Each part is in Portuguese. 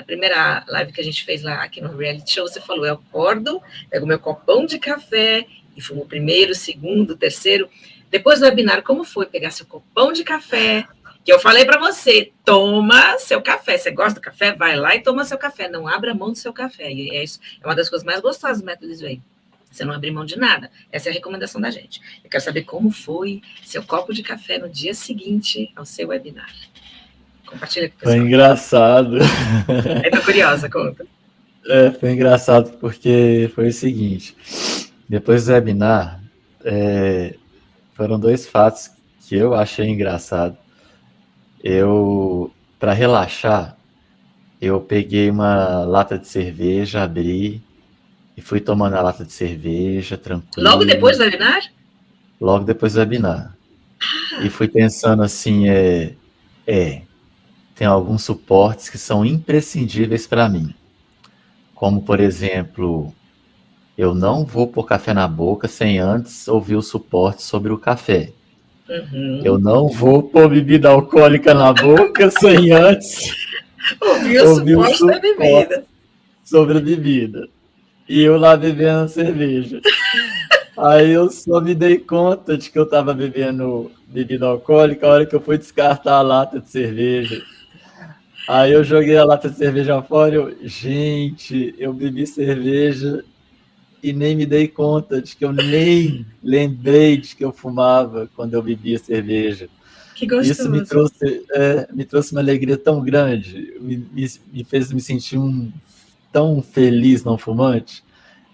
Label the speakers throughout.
Speaker 1: primeira live que a gente fez lá aqui no Reality Show, você falou, eu acordo, pego meu copão de café e fumo o primeiro, segundo, terceiro. Depois do webinar, como foi pegar seu copão de café? Que eu falei para você, toma seu café. Você gosta do café? Vai lá e toma seu café. Não abra mão do seu café. E é isso, é uma das coisas mais gostosas do método Sway. Você não abrir mão de nada. Essa é a recomendação da gente. Eu quero saber como foi seu copo de café no dia seguinte ao seu webinar. Compartilha com o pessoal.
Speaker 2: Foi engraçado.
Speaker 1: Eu tô curiosa, conta.
Speaker 2: Foi engraçado porque foi o seguinte. Depois do webinar, foram 2 fatos que eu achei engraçado. Para relaxar, eu peguei uma lata de cerveja, abri e fui tomando a lata de cerveja, tranquilo.
Speaker 1: Logo depois do webinar?
Speaker 2: Logo depois do webinar. E fui pensando assim, tem alguns suportes que são imprescindíveis para mim. Como, por exemplo, eu não vou pôr café na boca sem antes ouvir o suporte sobre o café.
Speaker 1: Uhum.
Speaker 2: Eu não vou pôr bebida alcoólica na boca sem antes
Speaker 1: ouvir o suporte da bebida.
Speaker 2: Sobre a bebida. E eu lá bebendo a cerveja. Aí eu só me dei conta de que eu estava bebendo bebida alcoólica a hora que eu fui descartar a lata de cerveja. Aí eu joguei a lata de cerveja fora e gente, eu bebi cerveja e nem me dei conta de que eu nem lembrei de que eu fumava quando eu bebia cerveja.
Speaker 1: Que gostoso.
Speaker 2: Isso me trouxe uma alegria tão grande, me fez me sentir tão feliz não fumante.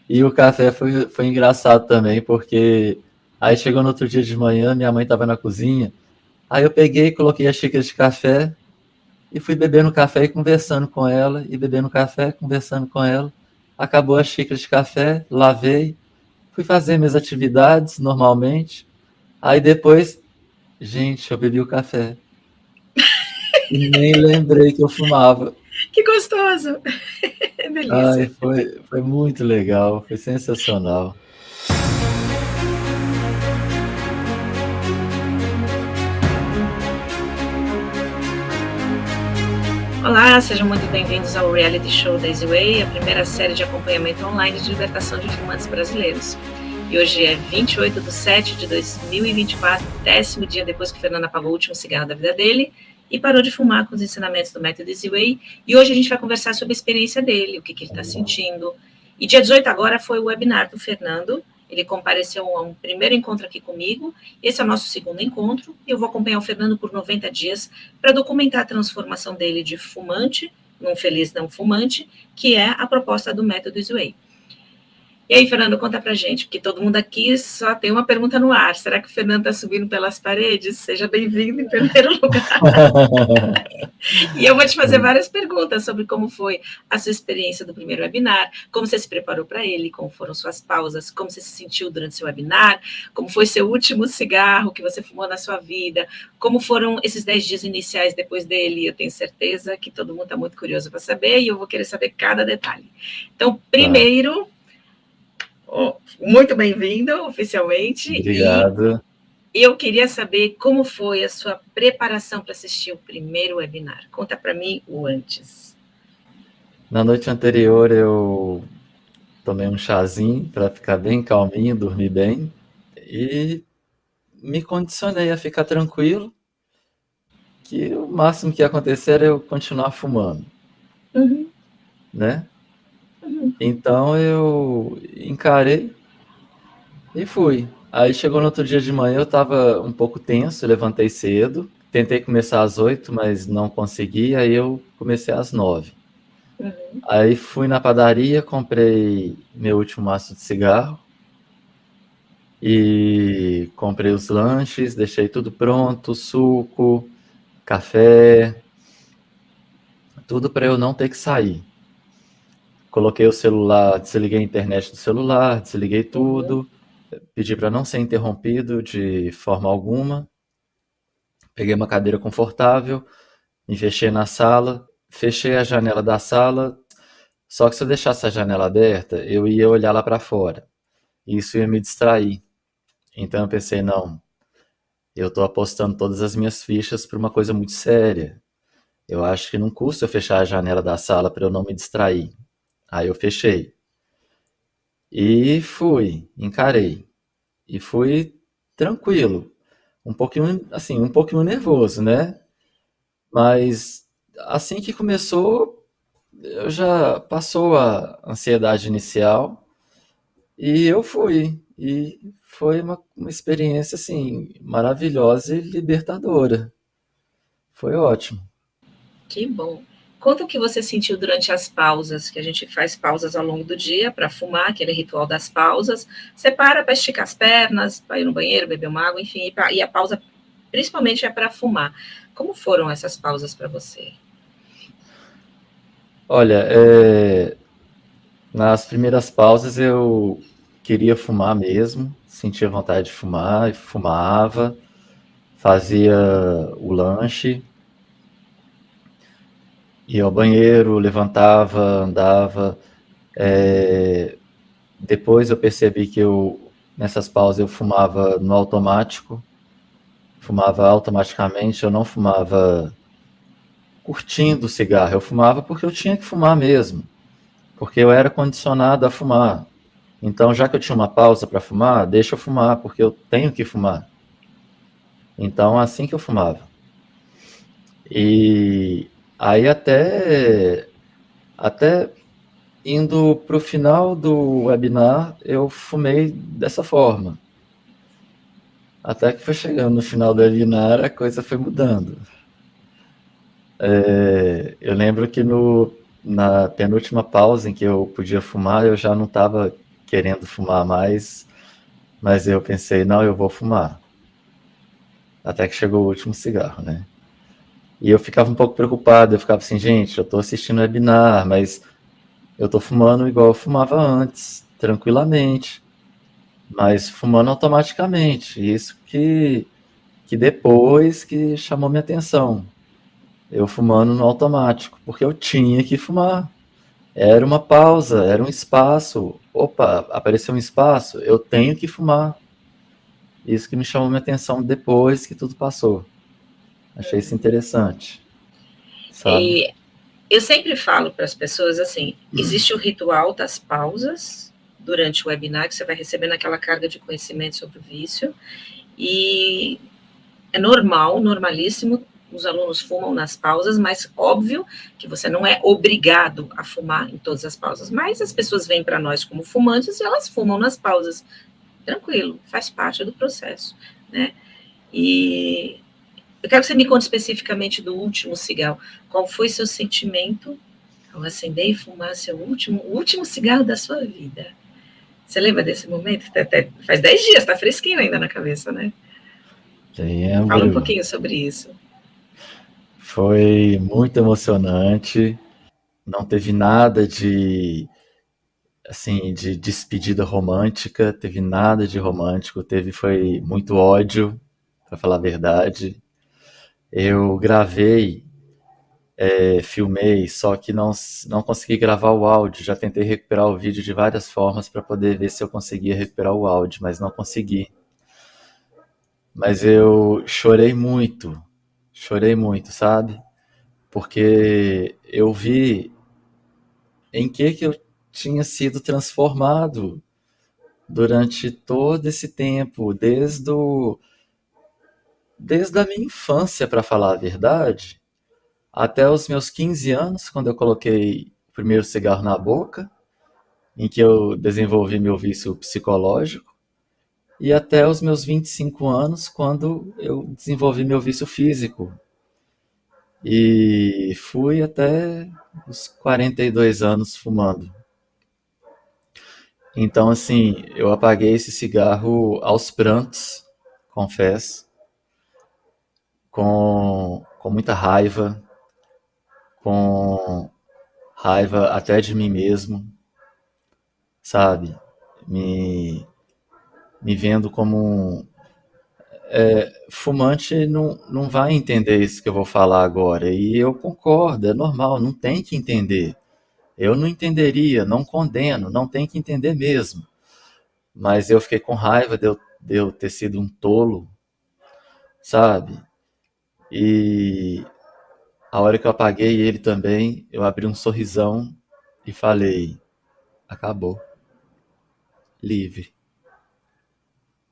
Speaker 2: E o café foi engraçado também, porque aí chegou no outro dia de manhã, minha mãe estava na cozinha, aí eu peguei, coloquei a xícara de café e fui bebendo café e conversando com ela, e bebendo café, conversando com ela. Acabou a xícara de café, lavei, fui fazer minhas atividades normalmente. Aí depois, gente, eu bebi o café. E nem lembrei que eu fumava.
Speaker 1: Que gostoso! Delícia.
Speaker 2: Ai, foi muito legal, foi sensacional.
Speaker 1: Olá, sejam muito bem-vindos ao Reality Show da Sway, a primeira série de acompanhamento online de libertação de fumantes brasileiros. E hoje é 28/7/2024, 10º dia depois que o Fernando apagou o último cigarro da vida dele e parou de fumar com os ensinamentos do método Sway. E hoje a gente vai conversar sobre a experiência dele, o que ele está sentindo. E dia 18 agora foi o webinar do Fernando. Ele compareceu a um primeiro encontro aqui comigo, esse é o nosso segundo encontro, e eu vou acompanhar o Fernando por 90 dias para documentar a transformação dele de fumante num feliz não fumante, que é a proposta do método Sway. E aí, Fernando, conta pra gente, porque todo mundo aqui só tem uma pergunta no ar. Será que o Fernando está subindo pelas paredes? Seja bem-vindo em primeiro lugar. E eu vou te fazer várias perguntas sobre como foi a sua experiência do primeiro webinar, como você se preparou para ele, como foram suas pausas, como você se sentiu durante seu webinar, como foi seu último cigarro que você fumou na sua vida, como foram esses 10 dias iniciais depois dele. Eu tenho certeza que todo mundo está muito curioso para saber e eu vou querer saber cada detalhe. Então, primeiro... muito bem-vindo, oficialmente.
Speaker 2: Obrigado.
Speaker 1: E eu queria saber como foi a sua preparação para assistir o primeiro webinar. Conta para mim o antes.
Speaker 2: Na noite anterior, eu tomei um chazinho para ficar bem calminho, dormir bem. E me condicionei a ficar tranquilo, que o máximo que ia acontecer era eu continuar fumando.
Speaker 1: Uhum.
Speaker 2: Né? Então eu encarei e fui. Aí chegou no outro dia de manhã, eu estava um pouco tenso, eu levantei cedo, tentei começar às 8, mas não consegui, aí eu comecei às 9. Aí fui na padaria, comprei meu último maço de cigarro e comprei os lanches, deixei tudo pronto, suco, café, tudo para eu não ter que sair. Coloquei o celular, desliguei a internet do celular, desliguei tudo, pedi para não ser interrompido de forma alguma. Peguei uma cadeira confortável, me fechei na sala, fechei a janela da sala, só que se eu deixasse a janela aberta, eu ia olhar lá para fora. E isso ia me distrair. Então eu pensei, não, eu estou apostando todas as minhas fichas para uma coisa muito séria. Eu acho que não custa eu fechar a janela da sala para eu não me distrair. Aí eu fechei. E fui, encarei. E fui tranquilo. Um pouquinho, assim, um pouquinho nervoso, né? Mas assim que começou, eu já passou a ansiedade inicial e eu fui. E foi uma experiência, assim, maravilhosa e libertadora. Foi ótimo.
Speaker 1: Que bom. Conta o que você sentiu durante as pausas, que a gente faz pausas ao longo do dia para fumar, aquele ritual das pausas. Você para esticar as pernas, para ir no banheiro, beber uma água, enfim, e a pausa principalmente é para fumar. Como foram essas pausas para você?
Speaker 2: Olha, nas primeiras pausas eu queria fumar mesmo, sentia vontade de fumar, e fumava, fazia o lanche, ia ao banheiro, levantava, andava. Depois eu percebi que nessas pausas eu fumava no automático, fumava automaticamente, eu não fumava curtindo o cigarro, eu fumava porque eu tinha que fumar mesmo, porque eu era condicionado a fumar. Então, já que eu tinha uma pausa para fumar, deixa eu fumar, porque eu tenho que fumar. Então, assim que eu fumava. E aí até indo para o final do webinar, eu fumei dessa forma. Até que foi chegando no final do webinar, a coisa foi mudando. Eu lembro que na penúltima pausa em que eu podia fumar, eu já não estava querendo fumar mais, mas eu pensei, não, eu vou fumar. Até que chegou o último cigarro, né? E eu ficava um pouco preocupado, eu ficava assim, gente, eu estou assistindo o webinar, mas eu estou fumando igual eu fumava antes, tranquilamente, mas fumando automaticamente. Isso que depois que chamou minha atenção. Eu fumando no automático, porque eu tinha que fumar. Era uma pausa, era um espaço. Opa, apareceu um espaço, eu tenho que fumar. Isso que me chamou minha atenção depois que tudo passou. Achei isso interessante, sabe?
Speaker 1: E eu sempre falo para as pessoas assim: existe o ritual das pausas durante o webinar, que você vai recebendo aquela carga de conhecimento sobre o vício, e é normal, normalíssimo, os alunos fumam nas pausas, mas óbvio que você não é obrigado a fumar em todas as pausas. Mas as pessoas vêm para nós como fumantes e elas fumam nas pausas. Tranquilo, faz parte do processo, né? E eu quero que você me conte especificamente do último cigarro. Qual foi seu sentimento ao acender e fumar seu último cigarro da sua vida? Você lembra desse momento? Até faz 10 dias, está fresquinho ainda na cabeça, né? Fala um
Speaker 2: Lembro.
Speaker 1: pouquinho sobre isso.
Speaker 2: Foi muito emocionante. Não teve nada de assim de despedida romântica, teve nada de romântico, teve foi muito ódio, para falar a verdade. Eu gravei, filmei, só que não consegui gravar o áudio. Já tentei recuperar o vídeo de várias formas para poder ver se eu conseguia recuperar o áudio, mas não consegui. Mas eu chorei muito, sabe? Porque eu vi em que eu tinha sido transformado durante todo esse tempo, desde a minha infância, para falar a verdade, até os meus 15 anos, quando eu coloquei o primeiro cigarro na boca, em que eu desenvolvi meu vício psicológico, e até os meus 25 anos, quando eu desenvolvi meu vício físico. E fui até os 42 anos fumando. Então, assim, eu apaguei esse cigarro aos prantos, confesso, com muita raiva, com raiva até de mim mesmo, sabe? Me, me vendo como fumante não vai entender isso que eu vou falar agora. E eu concordo, é normal, não tem que entender. Eu não entenderia, não condeno, não tem que entender mesmo. Mas eu fiquei com raiva de eu ter sido um tolo, sabe? E A hora que eu apaguei ele também, eu abri um sorrisão e falei: acabou. Livre.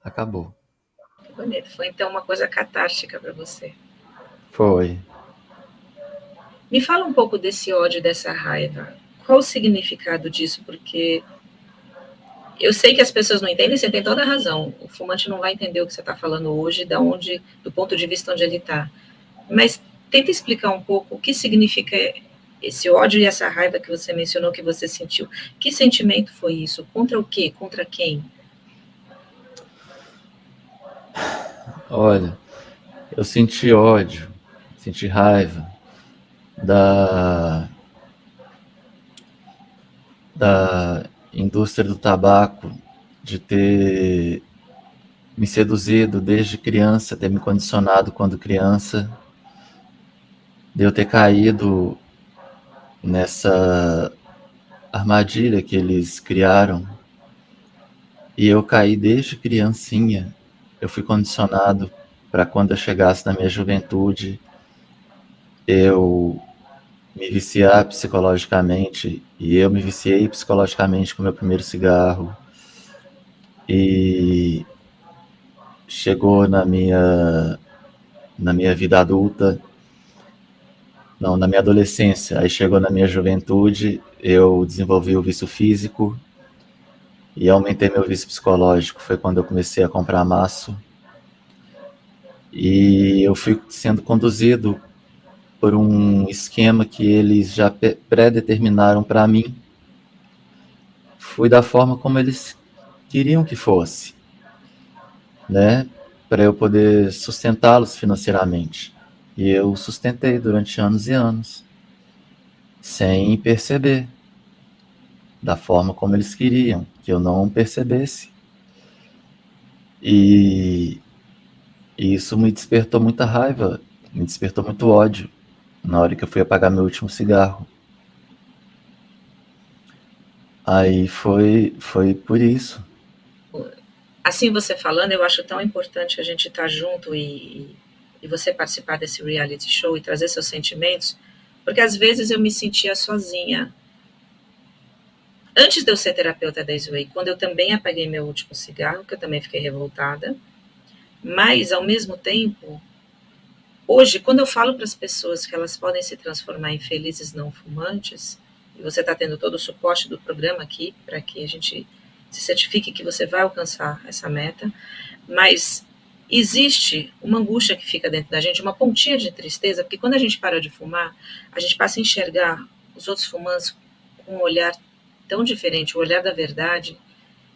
Speaker 2: Acabou.
Speaker 1: Que bonito. Foi então uma coisa catártica para você.
Speaker 2: Foi.
Speaker 1: Me fala um pouco desse ódio, dessa raiva. Qual o significado disso? Porque eu sei que as pessoas não entendem, você tem toda a razão. O fumante não vai entender o que você está falando hoje, do ponto de vista onde ele está. Mas tenta explicar um pouco o que significa esse ódio e essa raiva que você mencionou que você sentiu. Que sentimento foi isso? Contra o quê? Contra quem?
Speaker 2: Olha, eu senti ódio, senti raiva da, da indústria do tabaco, de ter me seduzido desde criança, ter me condicionado quando criança, de eu ter caído nessa armadilha que eles criaram. E eu caí desde criancinha. Eu fui condicionado para quando eu chegasse na minha juventude, eu me viciar psicologicamente. E eu me viciei psicologicamente com o meu primeiro cigarro. E chegou na minha vida adulta, não, na minha adolescência, aí chegou na minha juventude, eu desenvolvi o vício físico e aumentei meu vício psicológico. Foi quando eu comecei a comprar maço e eu fui sendo conduzido por um esquema que eles já pré-determinaram para mim. Fui da forma como eles queriam que fosse, né? Para eu poder sustentá-los financeiramente. E eu sustentei durante anos e anos, sem perceber, da forma como eles queriam, que eu não percebesse. E isso me despertou muita raiva, me despertou muito ódio na hora que eu fui apagar meu último cigarro. Aí foi por isso.
Speaker 1: Assim, você falando, eu acho tão importante a gente estar junto e você participar desse reality show e trazer seus sentimentos, porque às vezes eu me sentia sozinha. Antes de eu ser terapeuta da Sway, quando eu também apaguei meu último cigarro, que eu também fiquei revoltada, mas ao mesmo tempo, hoje, quando eu falo para as pessoas que elas podem se transformar em felizes não fumantes, e você está tendo todo o suporte do programa aqui, para que a gente se certifique que você vai alcançar essa meta, mas existe uma angústia que fica dentro da gente, uma pontinha de tristeza, porque quando a gente para de fumar, a gente passa a enxergar os outros fumantes com um olhar tão diferente, o olhar da verdade,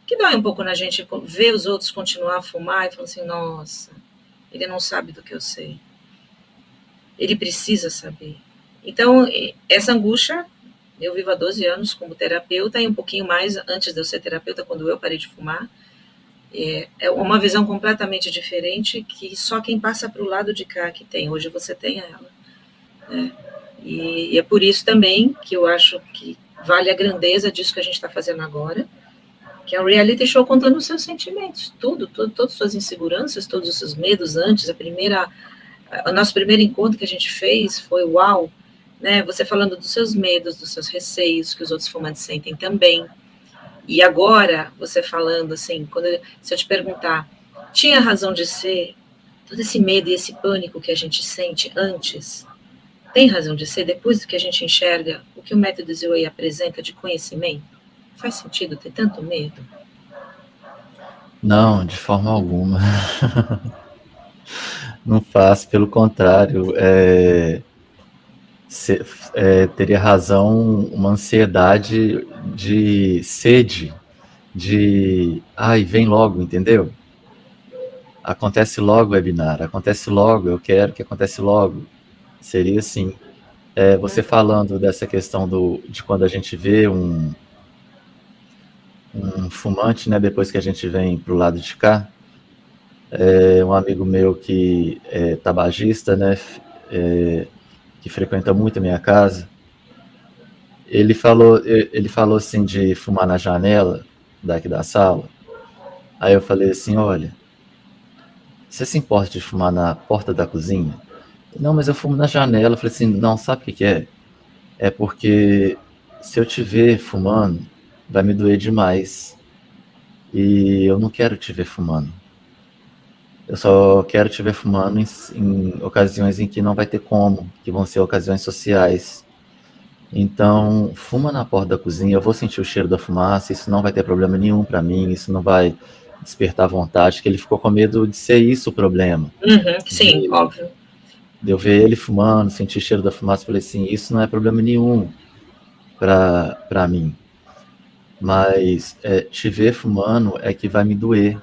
Speaker 1: que dói um pouco na gente ver os outros continuar a fumar e falar assim, nossa, ele não sabe do que eu sei. Ele precisa saber. Então, essa angústia, eu vivo há 12 anos como terapeuta e um pouquinho mais antes de eu ser terapeuta, quando eu parei de fumar. É uma visão completamente diferente que só quem passa para o lado de cá que tem. Hoje você tem ela. Né? E é por isso também que eu acho que vale a grandeza disso que a gente está fazendo agora, que é um reality show contando os seus sentimentos, todas as suas inseguranças, todos os seus medos antes. O nosso primeiro encontro que a gente fez foi uau, né? Você falando dos seus medos, dos seus receios, que os outros fumantes sentem também. E agora, você falando assim, se eu te perguntar, tinha razão de ser todo esse medo e esse pânico que a gente sente antes? Tem razão de ser depois do que a gente enxerga o que o método Zway apresenta de conhecimento? Faz sentido ter tanto medo?
Speaker 2: Não, de forma alguma. Não faz, pelo contrário, teria razão uma ansiedade de sede, de ai, vem logo, entendeu? Acontece logo o webinar, acontece logo, eu quero que acontece logo. Seria assim. Você falando dessa questão de quando a gente vê um fumante, né, depois que a gente vem pro lado de cá, um amigo meu que é tabagista, né, que frequenta muito a minha casa, ele falou assim de fumar na janela daqui da sala. Aí eu falei assim, olha, você se importa de fumar na porta da cozinha? Não, mas eu fumo na janela. Eu falei assim, não, sabe o que que é? É porque se eu te ver fumando, vai me doer demais. E eu não quero te ver fumando. Eu só quero te ver fumando em ocasiões em que não vai ter como, que vão ser ocasiões sociais. Então, fuma na porta da cozinha, eu vou sentir o cheiro da fumaça, isso não vai ter problema nenhum pra mim, isso não vai despertar vontade, que ele ficou com medo de ser isso o problema.
Speaker 1: Uhum, sim,
Speaker 2: De,
Speaker 1: óbvio.
Speaker 2: de eu ver ele fumando, sentir o cheiro da fumaça, eu falei assim, isso não é problema nenhum pra mim. Mas te ver fumando é que vai me doer.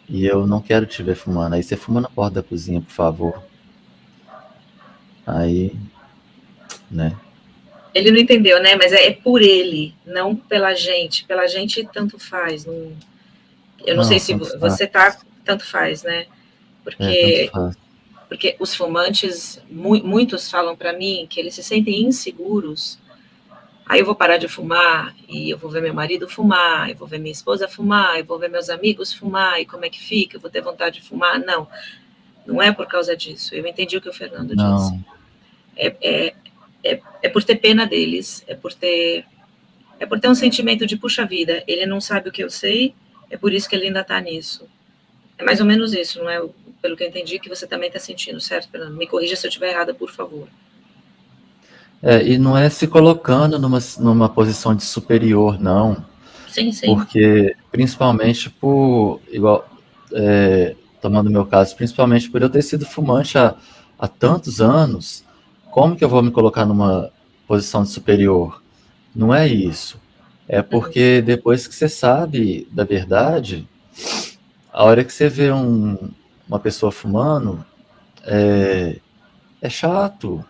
Speaker 2: E eu não quero te ver fumando. Aí você fuma na porta da cozinha, por favor. Aí, né?
Speaker 1: Ele não entendeu, né? Mas é por ele, não pela gente. Pela gente, tanto faz. Não, eu não sei
Speaker 2: Não,
Speaker 1: se
Speaker 2: tanto faz.
Speaker 1: você tá, tanto faz, né?
Speaker 2: Tanto
Speaker 1: Porque,
Speaker 2: faz.
Speaker 1: porque os fumantes, muitos falam para mim que eles se sentem inseguros. Aí eu vou parar de fumar e eu vou ver meu marido fumar, eu vou ver minha esposa fumar, eu vou ver meus amigos fumar, e como é que fica? Eu vou ter vontade de fumar? Não, não é por causa disso. Eu entendi o que o Fernando disse.
Speaker 2: Não.
Speaker 1: É por ter pena deles, é por ter um sentimento de puxa vida, ele não sabe o que eu sei, é por isso que ele ainda está nisso. É mais ou menos isso, não é? Pelo que eu entendi, que você também está sentindo, certo, Fernando? Me corrija se eu estiver errada, por favor.
Speaker 2: E não é se colocando numa posição de superior, não.
Speaker 1: Sim, sim.
Speaker 2: Porque, principalmente igual, tomando o meu caso, principalmente por eu ter sido fumante há tantos anos, como que eu vou me colocar numa posição de superior? Não é isso. É
Speaker 1: Uhum.
Speaker 2: porque depois que você sabe da verdade, a hora que você vê uma pessoa fumando, é chato,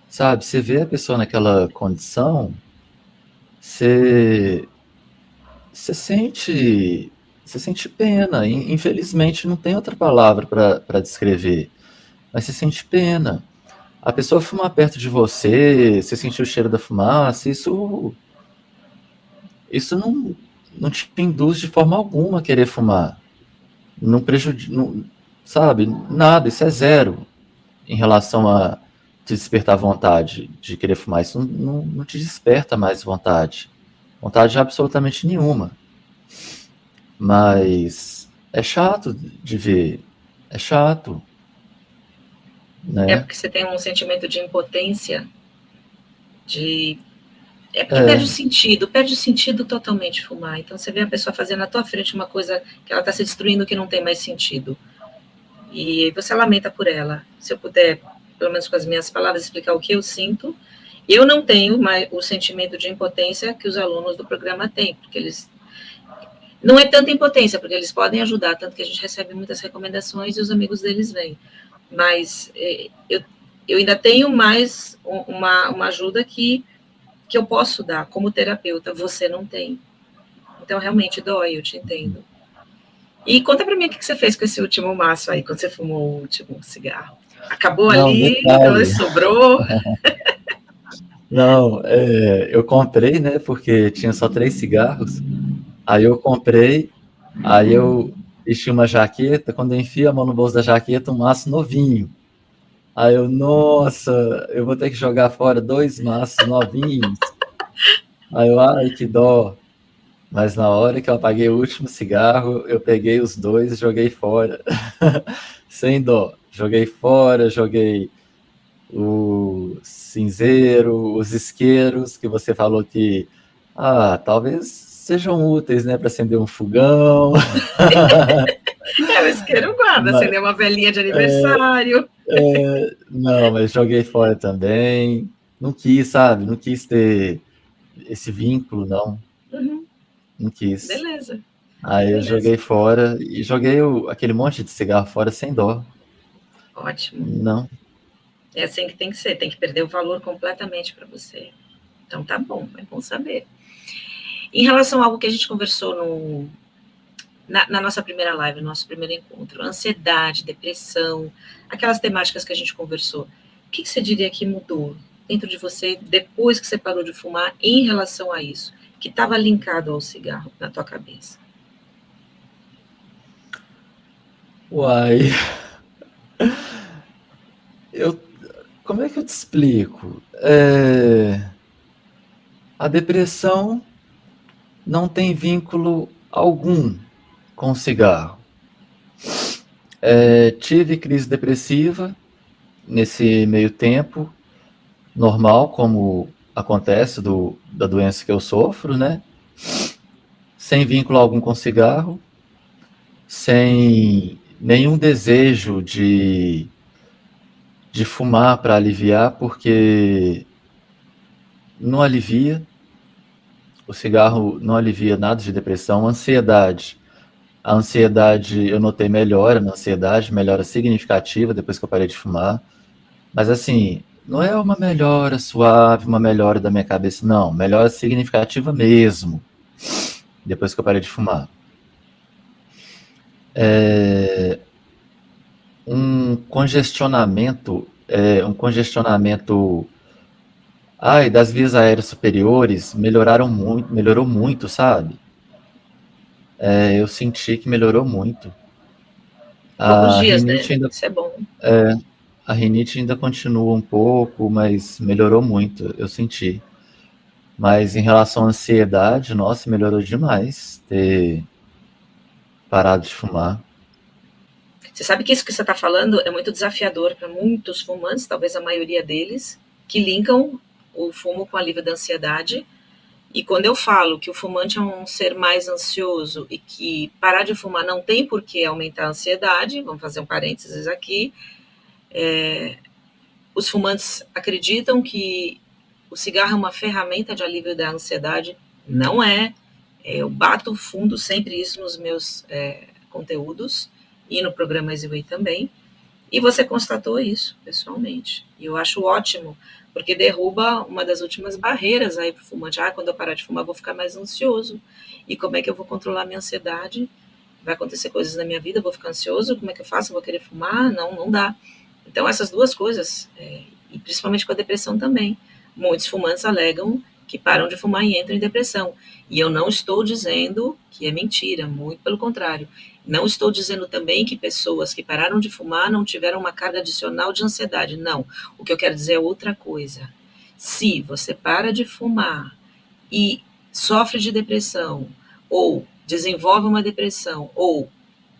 Speaker 2: sabe? Você vê a pessoa naquela condição, você, você sente, você sente pena. Infelizmente, não tem outra palavra para descrever, mas você sente pena. A pessoa fumar perto de você, você sentir o cheiro da fumaça, isso não te induz de forma alguma a querer fumar. Não prejudica, sabe? Nada, isso é zero em relação a te despertar vontade de querer fumar. Isso não te desperta mais vontade. Vontade absolutamente nenhuma. Mas é chato de ver. É chato,
Speaker 1: É
Speaker 2: né?
Speaker 1: porque você tem um sentimento de impotência, de. É porque
Speaker 2: É,
Speaker 1: perde o sentido totalmente fumar. Então você vê a pessoa fazendo na tua frente uma coisa que ela está se destruindo que não tem mais sentido. E você lamenta por ela. Se eu puder, pelo menos com as minhas palavras, explicar o que eu sinto, eu não tenho mais o sentimento de impotência que os alunos do programa têm, porque eles. Não é tanta impotência, porque eles podem ajudar, tanto que a gente recebe muitas recomendações e os amigos deles vêm. Mas eu ainda tenho mais uma ajuda que eu posso dar como terapeuta, você não tem. Então, realmente dói, eu te entendo. E conta pra mim o que você fez com esse último maço aí, quando você fumou o último cigarro. Acabou
Speaker 2: não,
Speaker 1: ali,
Speaker 2: detalhe.
Speaker 1: sobrou.
Speaker 2: Não, eu comprei, né? Porque tinha só 3 cigarros. Aí eu comprei, aí eu vesti uma jaqueta. Quando eu enfio a mão no bolso da jaqueta, um maço novinho. Aí eu, nossa, eu vou ter que jogar fora 2 maços novinhos. Aí eu, ai, que dó. Mas na hora que eu apaguei o último cigarro, eu peguei os dois e joguei fora. Sem dó. Joguei fora, joguei o cinzeiro, os isqueiros, que você falou que, talvez sejam úteis, né, para acender um fogão.
Speaker 1: O isqueiro guarda,
Speaker 2: Mas,
Speaker 1: acender uma velhinha de aniversário.
Speaker 2: não, mas joguei fora também. Não quis, sabe? Não quis ter esse vínculo, não.
Speaker 1: Uhum,
Speaker 2: Não quis.
Speaker 1: beleza,
Speaker 2: Aí eu
Speaker 1: beleza.
Speaker 2: joguei fora e joguei aquele monte de cigarro fora sem dó.
Speaker 1: Ótimo.
Speaker 2: Não.
Speaker 1: É assim que tem que ser, tem que perder o valor completamente para você. Então tá bom, é bom saber. Em relação a algo que a gente conversou na nossa primeira live, no nosso primeiro encontro, ansiedade, depressão, aquelas temáticas que a gente conversou, o que você diria que mudou dentro de você depois que você parou de fumar em relação a isso, que estava linkado ao cigarro na tua cabeça?
Speaker 2: Uai, como é que eu te explico? A depressão não tem vínculo algum com o cigarro. Tive crise depressiva nesse meio tempo, normal, como acontece da doença que eu sofro, né? Sem vínculo algum com cigarro, sem nenhum desejo de fumar para aliviar, porque não alivia, o cigarro não alivia nada de depressão, ansiedade. A ansiedade, eu notei melhora na ansiedade, melhora significativa depois que eu parei de fumar. Mas assim, não é uma melhora suave, uma melhora da minha cabeça, não. Melhora significativa mesmo, depois que eu parei de fumar. Um congestionamento das vias aéreas superiores melhorou muito, sabe? Eu senti que melhorou muito.
Speaker 1: Poucos
Speaker 2: A
Speaker 1: dias, né?
Speaker 2: rinite ainda,
Speaker 1: Isso é bom.
Speaker 2: a rinite ainda continua um pouco, mas melhorou muito, eu senti. Mas em relação à ansiedade, nossa, melhorou demais ter parado de fumar.
Speaker 1: Você sabe que isso que você está falando é muito desafiador para muitos fumantes, talvez a maioria deles, que linkam o fumo com alívio da ansiedade. E quando eu falo que o fumante é um ser mais ansioso e que parar de fumar não tem por que aumentar a ansiedade, vamos fazer um parênteses aqui, os fumantes acreditam que o cigarro é uma ferramenta de alívio da ansiedade. Não é. Eu bato fundo sempre isso nos meus conteúdos e no programa Easyway também. E você constatou isso pessoalmente. E eu acho ótimo, porque derruba uma das últimas barreiras aí para o fumante. Quando eu parar de fumar, eu vou ficar mais ansioso. E como é que eu vou controlar a minha ansiedade? Vai acontecer coisas na minha vida, eu vou ficar ansioso, como é que eu faço? Eu vou querer fumar? Não, não dá. Então, essas duas coisas, e principalmente com a depressão também. Muitos fumantes alegam que param de fumar e entram em depressão. E eu não estou dizendo que é mentira, muito pelo contrário. Não estou dizendo também que pessoas que pararam de fumar não tiveram uma carga adicional de ansiedade. Não. O que eu quero dizer é outra coisa. Se você para de fumar e sofre de depressão, ou desenvolve uma depressão, ou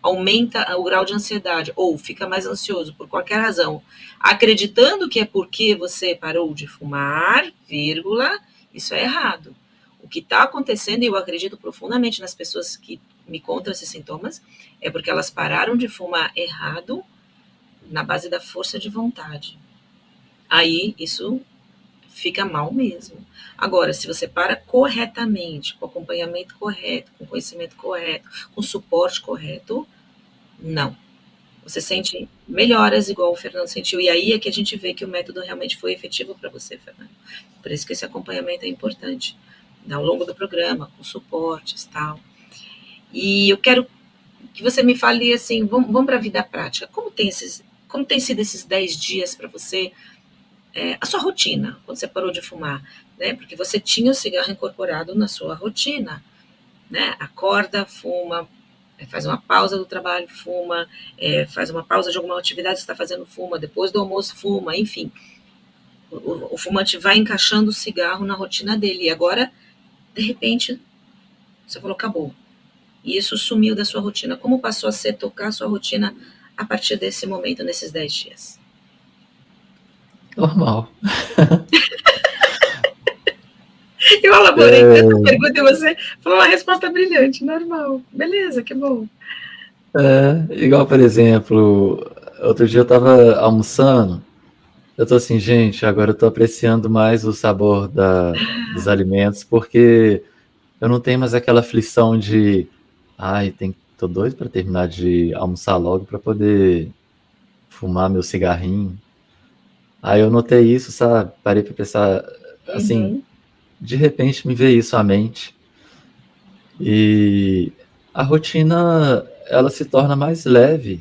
Speaker 1: aumenta o grau de ansiedade, ou fica mais ansioso por qualquer razão, acreditando que é porque você parou de fumar, vírgula, isso é errado. O que está acontecendo, e eu acredito profundamente nas pessoas que me contam esses sintomas, é porque elas pararam de fumar errado na base da força de vontade. Aí isso fica mal mesmo. Agora, se você para corretamente, com acompanhamento correto, com conhecimento correto, com suporte correto, não. Você sente melhoras igual o Fernando sentiu. E aí é que a gente vê que o método realmente foi efetivo para você, Fernando. Por isso que esse acompanhamento é importante. Ao longo do programa, com suportes e tal. E eu quero que você me fale assim, vamos para a vida prática. Como tem sido esses 10 dias para você, a sua rotina, quando você parou de fumar? Né? Porque você tinha o cigarro incorporado na sua rotina. Né? Acorda, fuma, faz uma pausa do trabalho, fuma, faz uma pausa de alguma atividade que você está fazendo, fuma, depois do almoço, fuma, enfim. O fumante vai encaixando o cigarro na rotina dele. E agora, de repente, você falou, acabou. E isso sumiu da sua rotina. Como passou a ser tocar a sua rotina a partir desse momento, nesses 10 dias?
Speaker 2: Normal.
Speaker 1: Eu elaborei tanta pergunta e você falou uma resposta brilhante, normal. Beleza, que bom.
Speaker 2: Igual, por exemplo, outro dia eu tava almoçando, eu tô assim, gente, agora eu tô apreciando mais o sabor dos alimentos, porque eu não tenho mais aquela aflição de, tô doido pra terminar de almoçar logo pra poder fumar meu cigarrinho. Aí eu notei isso, sabe? Parei pra pensar, assim,
Speaker 1: Uhum.
Speaker 2: de repente me veio isso à mente. E a rotina, ela se torna mais leve,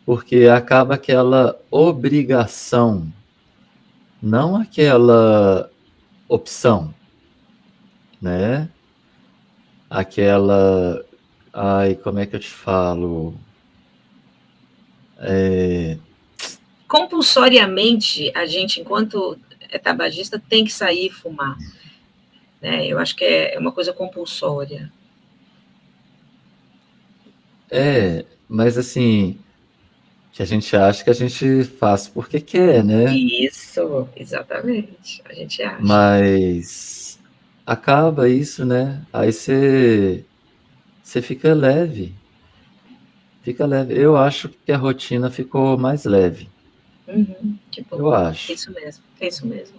Speaker 2: porque acaba aquela obrigação, não aquela opção, né? Aquela, como é que eu te falo?
Speaker 1: compulsoriamente, a gente, enquanto é tabagista, tem que sair e fumar. Né? Eu acho que é uma coisa compulsória.
Speaker 2: Mas assim, que a gente acha que a gente faz porque quer, né?
Speaker 1: Isso, exatamente, a gente acha.
Speaker 2: Mas acaba isso, né? Aí você fica leve. Fica leve. Eu acho que a rotina ficou mais leve.
Speaker 1: Que bom,
Speaker 2: Eu acho.
Speaker 1: é isso mesmo.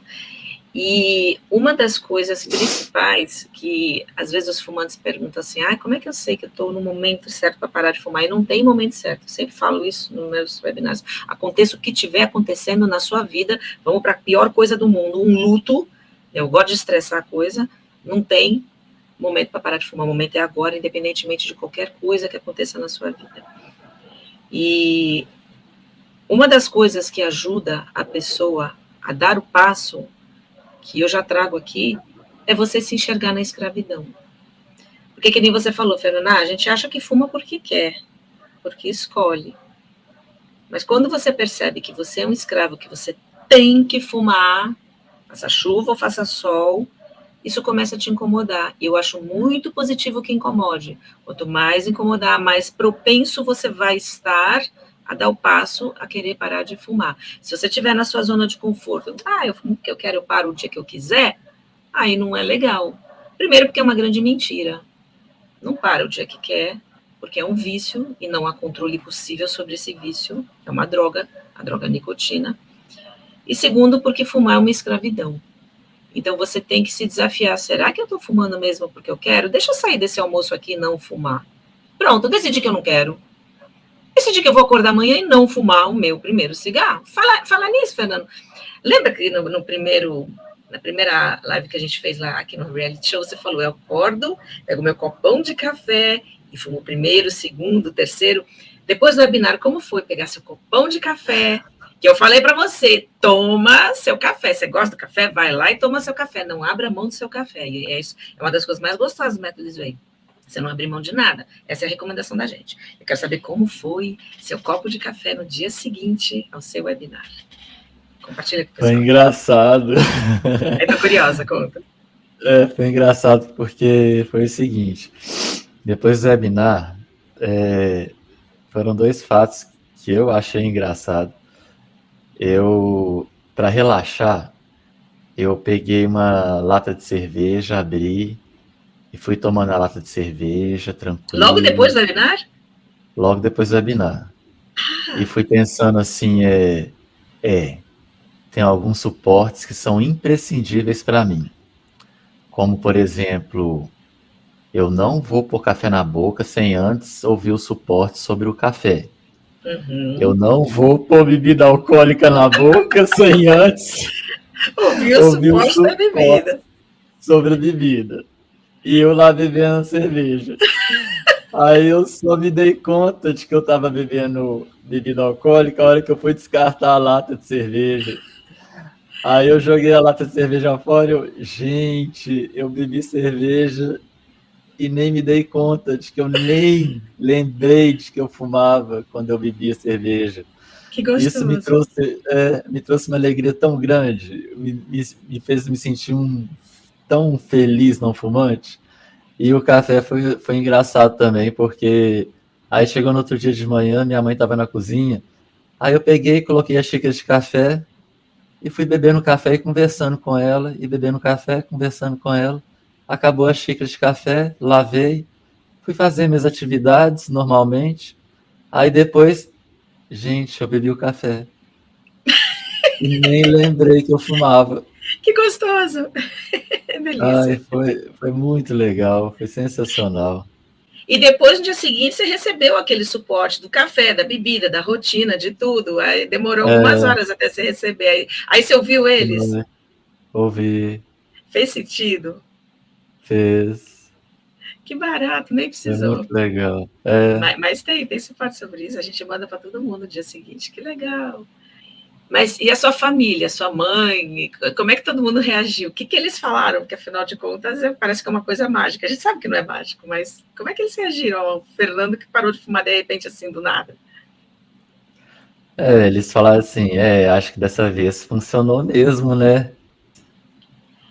Speaker 1: E uma das coisas principais que, às vezes, os fumantes perguntam assim, como é que eu sei que eu estou no momento certo para parar de fumar? E não tem momento certo, eu sempre falo isso nos meus webinários. Aconteça o que estiver acontecendo na sua vida, vamos para a pior coisa do mundo, um luto, eu gosto de estressar a coisa, não tem momento para parar de fumar, o momento é agora, independentemente de qualquer coisa que aconteça na sua vida. E uma das coisas que ajuda a pessoa a dar o passo, que eu já trago aqui, é você se enxergar na escravidão. Porque, que nem você falou, Fernanda, a gente acha que fuma porque quer, porque escolhe. Mas quando você percebe que você é um escravo, que você tem que fumar, faça chuva ou faça sol, isso começa a te incomodar. E eu acho muito positivo que incomode. Quanto mais incomodar, mais propenso você vai estar a dar o passo a querer parar de fumar. Se você estiver na sua zona de conforto, eu fumo porque eu quero, eu paro o dia que eu quiser, aí não é legal. Primeiro porque é uma grande mentira. Não para o dia que quer, porque é um vício e não há controle possível sobre esse vício. É uma droga, a droga nicotina. E segundo, porque fumar é uma escravidão. Então você tem que se desafiar. Será que eu estou fumando mesmo porque eu quero? Deixa eu sair desse almoço aqui e não fumar. Pronto, eu decidi que eu não quero. Decidi que eu vou acordar amanhã e não fumar o meu primeiro cigarro. Fala nisso, Fernando. Lembra que na primeira live que a gente fez lá aqui no Reality Show, você falou, eu acordo, pego meu copão de café e fumo o primeiro, segundo, terceiro. Depois do webinar, como foi pegar seu copão de café? Que eu falei para você, toma seu café. Você gosta do café? Vai lá e toma seu café. Não abra mão do seu café. E é isso, é uma das coisas mais gostosas do método Sway. Você não abrir mão de nada. Essa é a recomendação da gente. Eu quero saber como foi seu copo de café no dia seguinte ao seu webinar. Compartilha com o pessoal.
Speaker 2: Foi engraçado.
Speaker 1: Aí tô curiosa, conta.
Speaker 2: Foi engraçado porque foi o seguinte. Depois do webinar, foram dois fatos que eu achei engraçado. Para relaxar, eu peguei uma lata de cerveja, abri e fui tomando a lata de cerveja, tranquilo.
Speaker 1: Logo depois do webinar?
Speaker 2: Logo depois do webinar. E fui pensando assim, tem alguns suportes que são imprescindíveis para mim. Como, por exemplo, eu não vou pôr café na boca sem antes ouvir o suporte sobre o café. Eu não vou pôr bebida alcoólica na boca sem antes
Speaker 1: ouvir o suporte da bebida.
Speaker 2: Sobre a bebida. E eu lá bebendo cerveja. Aí eu só me dei conta de que eu estava bebendo bebida alcoólica a hora que eu fui descartar a lata de cerveja. Aí eu joguei a lata de cerveja fora e eu bebi cerveja e nem me dei conta de que eu nem lembrei de que eu fumava quando eu bebia cerveja.
Speaker 1: Que gostoso.
Speaker 2: Isso me trouxe uma alegria tão grande, me fez me sentir tão feliz não fumante. E o café foi engraçado também, porque aí chegou no outro dia de manhã, minha mãe estava na cozinha, aí eu peguei, coloquei a xícara de café e fui bebendo café e conversando com ela, e bebendo café, conversando com ela. Acabou a xícara de café, lavei, fui fazer minhas atividades normalmente. Aí depois, gente, eu bebi o café. E nem lembrei que eu fumava.
Speaker 1: Que gostoso! Delícia.
Speaker 2: Foi muito legal, foi sensacional.
Speaker 1: E depois, no dia seguinte, você recebeu aquele suporte do café, da bebida, da rotina, de tudo. Aí demorou algumas horas até você receber. Aí você ouviu eles?
Speaker 2: Ouvi.
Speaker 1: Fez sentido?
Speaker 2: Fez.
Speaker 1: Que barato, nem precisou.
Speaker 2: É muito legal.
Speaker 1: Mas tem suporte sobre isso, a gente manda para todo mundo no dia seguinte. Que legal. Mas e a sua família, a sua mãe? Como é que todo mundo reagiu? O que eles falaram? Porque, afinal de contas, parece que é uma coisa mágica. A gente sabe que não é mágico, mas como é que eles reagiram ao Fernando que parou de fumar de repente, assim, do nada?
Speaker 2: Eles falaram assim, acho que dessa vez funcionou mesmo, né?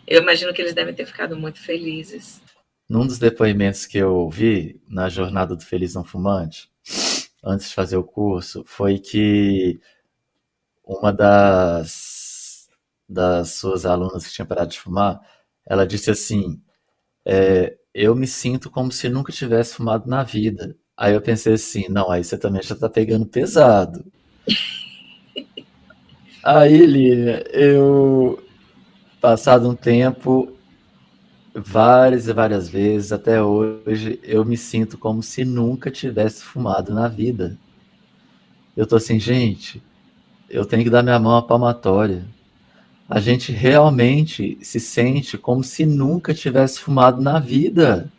Speaker 1: Eu imagino que eles devem ter ficado muito felizes.
Speaker 2: Num dos depoimentos que eu vi na jornada do Feliz Não Fumante, antes de fazer o curso, foi que uma das suas alunas que tinha parado de fumar, ela disse assim, eu me sinto como se nunca tivesse fumado na vida. Aí eu pensei assim, não, aí você também já tá pegando pesado. Aí, Lívia, passado um tempo, várias e várias vezes, até hoje, eu me sinto como se nunca tivesse fumado na vida. Eu tô assim, gente, eu tenho que dar minha mão à palmatória. A gente realmente se sente como se nunca tivesse fumado na vida.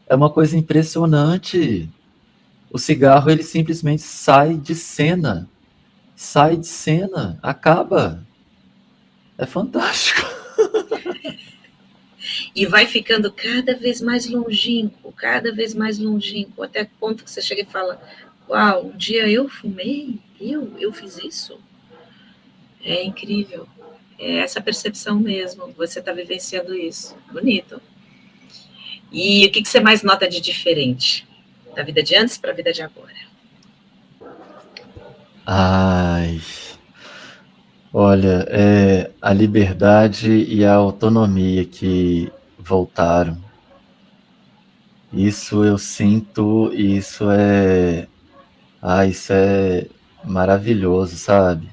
Speaker 2: É uma coisa impressionante. O cigarro, ele simplesmente sai de cena, acaba. É fantástico.
Speaker 1: E vai ficando cada vez mais longínquo, até o ponto que você chega e fala: Uau, um dia eu fumei? Eu fiz isso? É incrível. É essa percepção mesmo. Você está vivenciando isso. Bonito. E o que você mais nota de diferente da vida de antes para a vida de agora?
Speaker 2: Ai, olha, a liberdade e a autonomia que voltaram. Isso eu sinto, e isso é maravilhoso, sabe?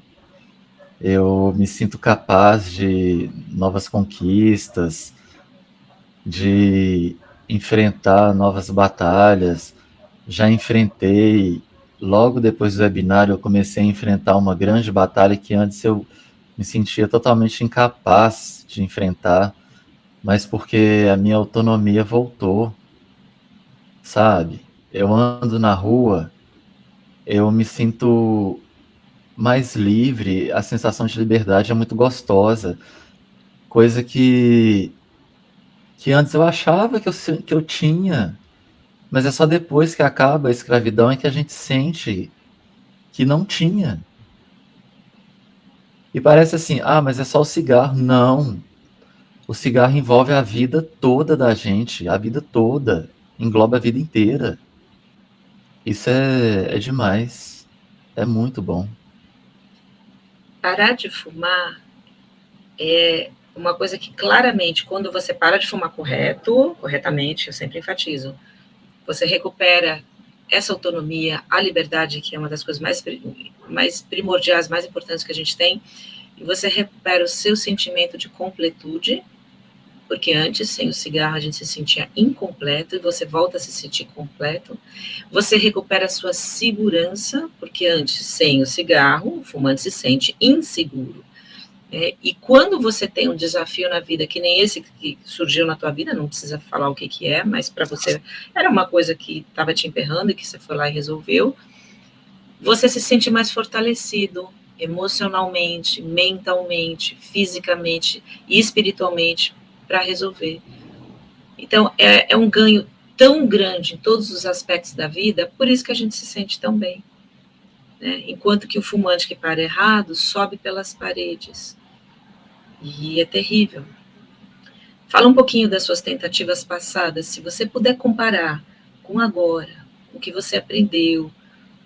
Speaker 2: Eu me sinto capaz de novas conquistas, de enfrentar novas batalhas. Já enfrentei, logo depois do webinário, eu comecei a enfrentar uma grande batalha que antes eu me sentia totalmente incapaz de enfrentar, mas porque a minha autonomia voltou, sabe? Eu ando na rua, eu me sinto mais livre, a sensação de liberdade é muito gostosa, coisa que antes eu achava que eu tinha, mas é só depois que acaba a escravidão é que a gente sente que não tinha. E parece assim, mas é só o cigarro. Não. O cigarro envolve a vida toda da gente, a vida toda. Engloba a vida inteira. Isso é demais. É muito bom.
Speaker 1: Parar de fumar é uma coisa que claramente, quando você para de fumar corretamente, eu sempre enfatizo, você recupera essa autonomia, a liberdade, que é uma das coisas mais primordiais, mais importantes que a gente tem, e você recupera o seu sentimento de completude, porque antes, sem o cigarro, a gente se sentia incompleto, e você volta a se sentir completo. Você recupera a sua segurança, porque antes, sem o cigarro, o fumante se sente inseguro. E quando você tem um desafio na vida, que nem esse que surgiu na tua vida, não precisa falar o que é, mas para você era uma coisa que estava te emperrando e que você foi lá e resolveu, você se sente mais fortalecido emocionalmente, mentalmente, fisicamente e espiritualmente para resolver. Então, é um ganho tão grande em todos os aspectos da vida, por isso que a gente se sente tão bem. Né? Enquanto que o fumante que para errado sobe pelas paredes. E é terrível. Fala um pouquinho das suas tentativas passadas, se você puder comparar com agora, com o que você aprendeu,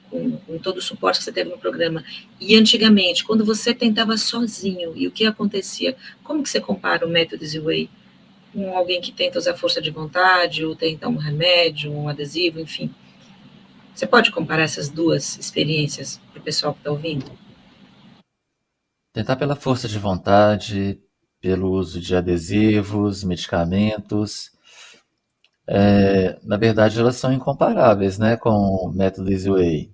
Speaker 1: com todo o suporte que você teve no programa, e antigamente, quando você tentava sozinho, e o que acontecia, como que você compara o método Z-Way com alguém que tenta usar força de vontade, ou tenta um remédio, um adesivo, enfim. Você pode comparar essas duas experiências para o pessoal que está ouvindo?
Speaker 2: Tentar pela força de vontade, pelo uso de adesivos, medicamentos. Na verdade, elas são incomparáveis, né, com o método Easy Way.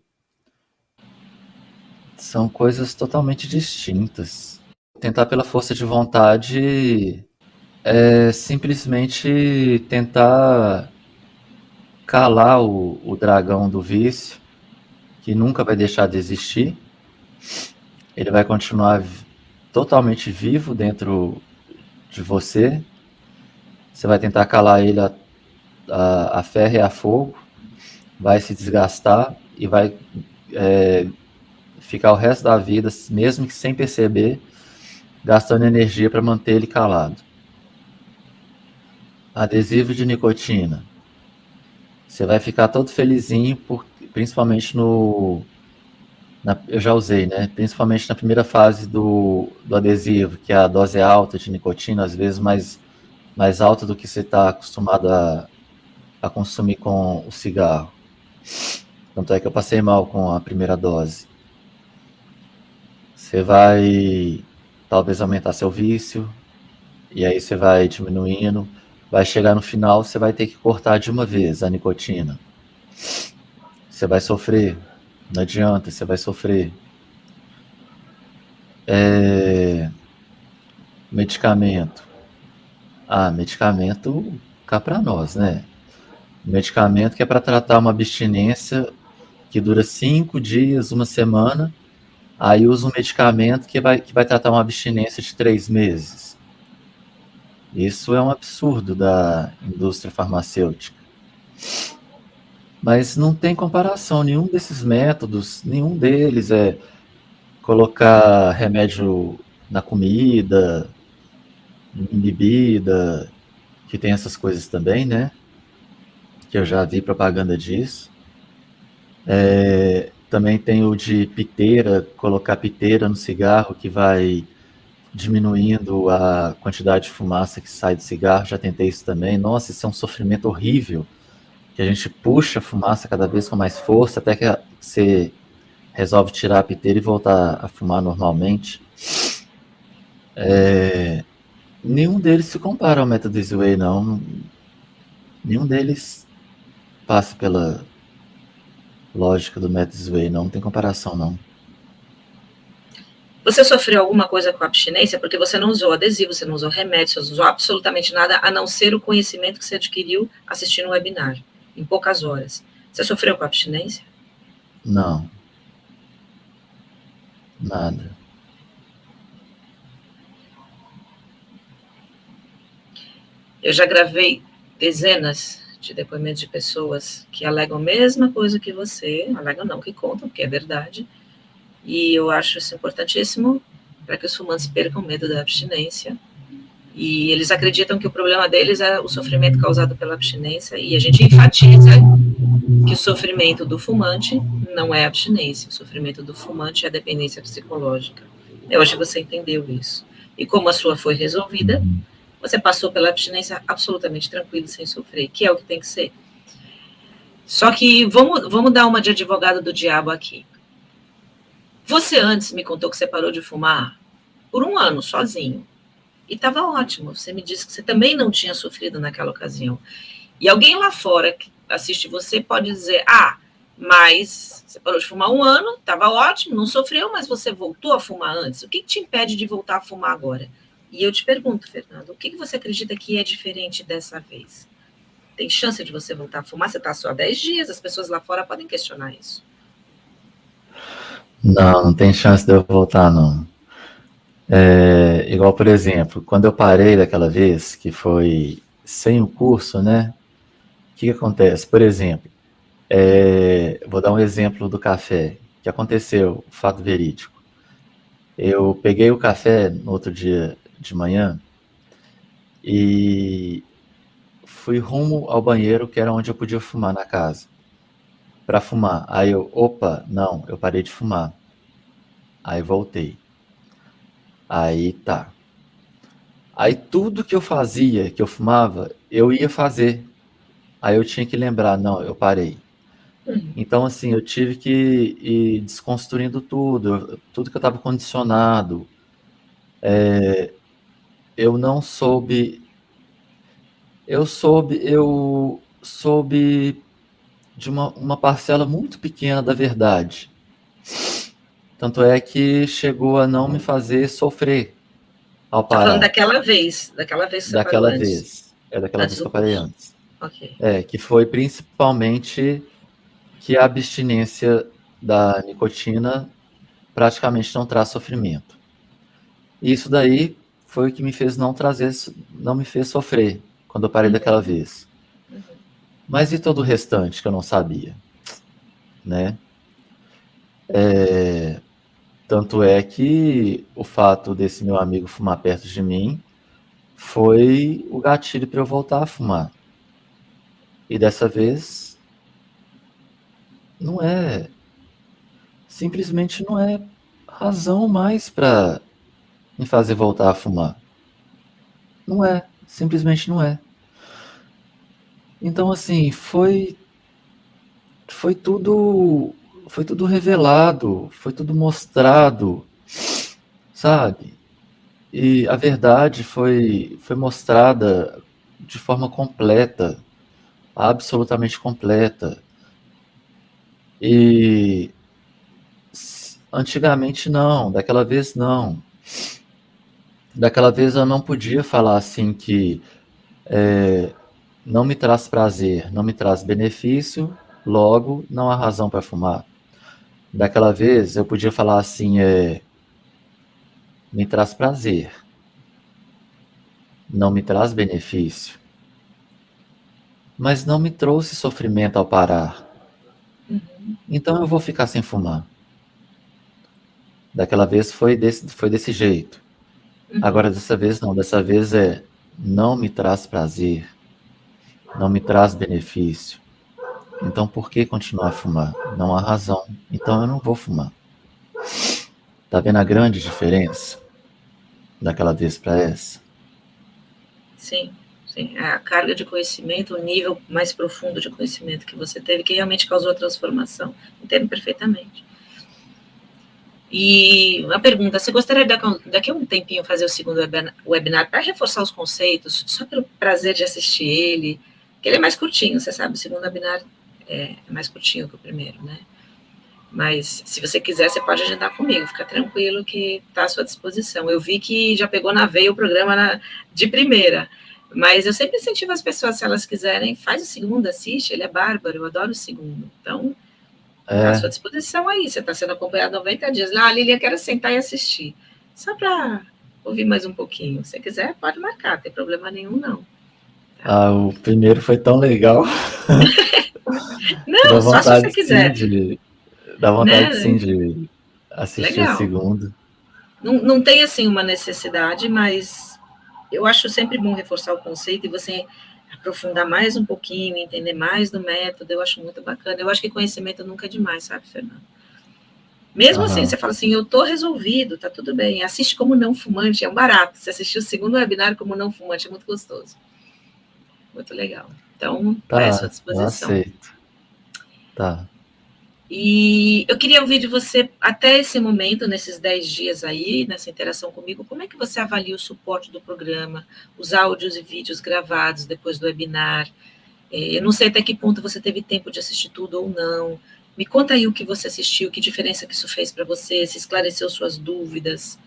Speaker 2: São coisas totalmente distintas. Tentar pela força de vontade é simplesmente tentar calar o dragão do vício, que nunca vai deixar de existir. Ele vai continuar totalmente vivo dentro de você. Você vai tentar calar ele a ferro e a fogo, vai se desgastar e vai ficar o resto da vida, mesmo que sem perceber, gastando energia para manter ele calado. Adesivo de nicotina. Você vai ficar todo felizinho, principalmente eu já usei, né? Principalmente na primeira fase do adesivo, que a dose é alta de nicotina, às vezes mais alta do que você está acostumado a consumir com o cigarro. Tanto é que eu passei mal com a primeira dose. Você vai talvez aumentar seu vício, e aí você vai diminuindo, vai chegar no final, você vai ter que cortar de uma vez a nicotina. Você vai sofrer, não adianta, você vai sofrer. Medicamento. Medicamento cá para nós, né? Medicamento que é para tratar uma abstinência que dura 5 dias, uma semana, aí usa um medicamento que vai tratar uma abstinência de 3 meses. Isso é um absurdo da indústria farmacêutica. Mas não tem comparação, nenhum desses métodos, nenhum deles é colocar remédio na comida, em bebida, que tem essas coisas também, né? Que eu já vi propaganda disso. Também tem o de piteira, colocar piteira no cigarro, que vai diminuindo a quantidade de fumaça que sai do cigarro. Já tentei isso também. Nossa, isso é um sofrimento horrível, que a gente puxa a fumaça cada vez com mais força, até que você resolve tirar a piteira e voltar a fumar normalmente. Nenhum deles se compara ao método Easy Way, não. Nenhum deles passa pela lógica do método Easy Way, não tem comparação, não.
Speaker 1: Você sofreu alguma coisa com a abstinência? Porque você não usou adesivo, você não usou remédio, você não usou absolutamente nada, a não ser o conhecimento que você adquiriu assistindo um webinar, em poucas horas. Você sofreu com a abstinência?
Speaker 2: Não. Nada.
Speaker 1: Eu já gravei dezenas de depoimentos de pessoas que alegam a mesma coisa que você, alegam não, que contam, porque é verdade, e eu acho isso importantíssimo para que os fumantes percam medo da abstinência, e eles acreditam que o problema deles é o sofrimento causado pela abstinência, e a gente enfatiza que o sofrimento do fumante não é abstinência, o sofrimento do fumante é a dependência psicológica. Eu acho que você entendeu isso. E como a sua foi resolvida, você passou pela abstinência absolutamente tranquilo, sem sofrer, que é o que tem que ser. Só que vamos dar uma de advogado do diabo aqui. Você antes me contou que você parou de fumar por 1 ano, sozinho. E estava ótimo. Você me disse que você também não tinha sofrido naquela ocasião. E alguém lá fora que assiste você pode dizer, mas você parou de fumar 1 ano, estava ótimo, não sofreu, mas você voltou a fumar antes. O que te impede de voltar a fumar agora? E eu te pergunto, Fernando, o que você acredita que é diferente dessa vez? Tem chance de você voltar a fumar? Você está só há 10 dias, as pessoas lá fora podem questionar isso.
Speaker 2: Não tem chance de eu voltar, não. Igual, por exemplo, quando eu parei daquela vez, que foi sem o curso, né? O que acontece? Por exemplo, vou dar um exemplo do café, que aconteceu, fato verídico. Eu peguei o café no outro dia de manhã e fui rumo ao banheiro, que era onde eu podia fumar na casa, para fumar. Aí eu parei de fumar. Aí voltei. Aí tá. Aí tudo que eu fazia, que eu fumava, eu ia fazer. Aí eu tinha que lembrar, não, eu parei. Então, assim, eu tive que ir desconstruindo tudo que eu estava condicionado. Eu não soube. Eu soube de uma parcela muito pequena da verdade. Tanto é que chegou a não me fazer sofrer ao parar.
Speaker 1: Tá falando daquela vez que você parou antes.
Speaker 2: Daquela vez que eu parei antes.
Speaker 1: Okay.
Speaker 2: Que foi principalmente que a abstinência da nicotina praticamente não traz sofrimento. Isso daí foi o que me fez não me fez sofrer quando eu parei daquela vez. Mas e todo o restante que eu não sabia, né? Tanto é que o fato desse meu amigo fumar perto de mim foi o gatilho para eu voltar a fumar. E dessa vez não é, simplesmente não é razão mais para me fazer voltar a fumar. Não é, simplesmente não é. Então assim, foi tudo foi tudo revelado, foi tudo mostrado, sabe? E a verdade foi mostrada de forma completa, absolutamente completa. E antigamente não, daquela vez não. Daquela vez eu não podia falar assim que não me traz prazer, não me traz benefício, logo não há razão para fumar. Daquela vez eu podia falar assim, me traz prazer, não me traz benefício, mas não me trouxe sofrimento ao parar. Então eu vou ficar sem fumar. Daquela vez foi desse jeito. Agora dessa vez não, dessa vez não me traz prazer, não me traz benefício. Então por que continuar a fumar? Não há razão. Então eu não vou fumar. Tá vendo a grande diferença daquela vez para essa?
Speaker 1: Sim, sim. A carga de conhecimento, o nível mais profundo de conhecimento que você teve, que realmente causou a transformação. Entendo perfeitamente. E uma pergunta, você gostaria de daqui a um tempinho fazer o segundo webinar para reforçar os conceitos, só pelo prazer de assistir ele, que ele é mais curtinho, você sabe, o segundo webinar é mais curtinho que o primeiro, né? Mas se você quiser, você pode agendar comigo, fica tranquilo que está à sua disposição. Eu vi que já pegou na veia o programa de primeira, mas eu sempre incentivo as pessoas, se elas quiserem, faz o segundo, assiste, ele é bárbaro, eu adoro o segundo. Então, está à sua disposição aí, você está sendo acompanhado 90 dias. Ah, Lilian, quero sentar e assistir. Só para ouvir mais um pouquinho. Se quiser, pode marcar, não tem problema nenhum, não.
Speaker 2: Tá? Ah, o primeiro foi tão legal.
Speaker 1: Não, só se você quiser.
Speaker 2: Dá vontade, sim, de assistir legal. O segundo.
Speaker 1: Não tem, assim, uma necessidade, mas eu acho sempre bom reforçar o conceito e você aprofundar mais um pouquinho, entender mais do método, eu acho muito bacana. Eu acho que conhecimento nunca é demais, sabe, Fernando? Mesmo assim, você fala assim, eu tô resolvido, tá tudo bem. Assiste como não fumante, é um barato. Você assistiu o segundo webinar como não fumante, é muito gostoso. Muito legal. Então, tá à sua disposição.
Speaker 2: Eu aceito. Tá.
Speaker 1: E eu queria ouvir de você, até esse momento, nesses 10 dias aí, nessa interação comigo, como é que você avalia o suporte do programa, os áudios e vídeos gravados depois do webinar? Eu não sei até que ponto você teve tempo de assistir tudo ou não. Me conta aí o que você assistiu, que diferença que isso fez para você, se esclareceu suas dúvidas.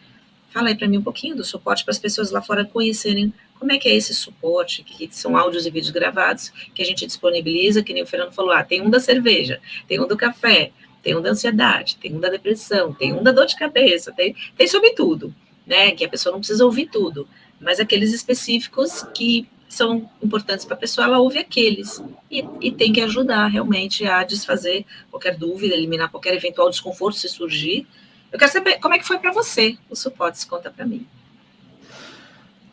Speaker 1: Fala aí para mim um pouquinho do suporte para as pessoas lá fora conhecerem como é que é esse suporte, que são áudios e vídeos gravados, que a gente disponibiliza, que nem o Fernando falou, tem um da cerveja, tem um do café, tem um da ansiedade, tem um da depressão, tem um da dor de cabeça, tem sobre tudo, né? Que a pessoa não precisa ouvir tudo, mas aqueles específicos que são importantes para a pessoa, ela ouve aqueles e tem que ajudar realmente a desfazer qualquer dúvida, eliminar qualquer eventual desconforto se surgir. Eu quero saber como é que foi para você o suporte, conta para mim.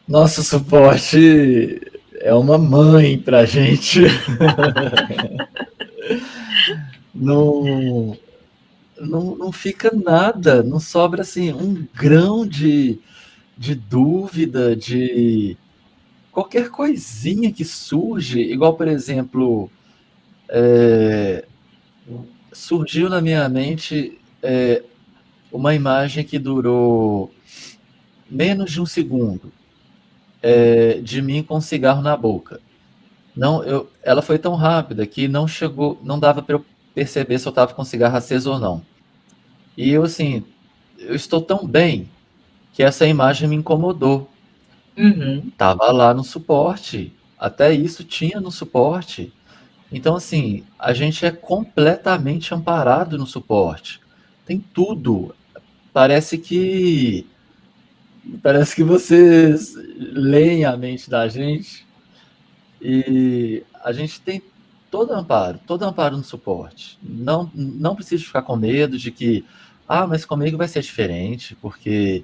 Speaker 2: Nosso suporte é uma mãe pra gente. não fica nada, não sobra assim um grão de dúvida, de qualquer coisinha que surge, igual, por exemplo, surgiu na minha mente uma imagem que durou menos de um segundo, de mim com um cigarro na boca. Ela foi tão rápida que não dava para eu perceber se eu estava com o cigarro aceso ou não. E eu, assim, eu estou tão bem que essa imagem me incomodou. Tava lá no suporte, até isso tinha no suporte. Então, assim, a gente é completamente amparado no suporte. Tem tudo. Parece que vocês leem a mente da gente e a gente tem todo amparo no suporte. Não precisa ficar com medo de que Ah, mas comigo vai ser diferente, porque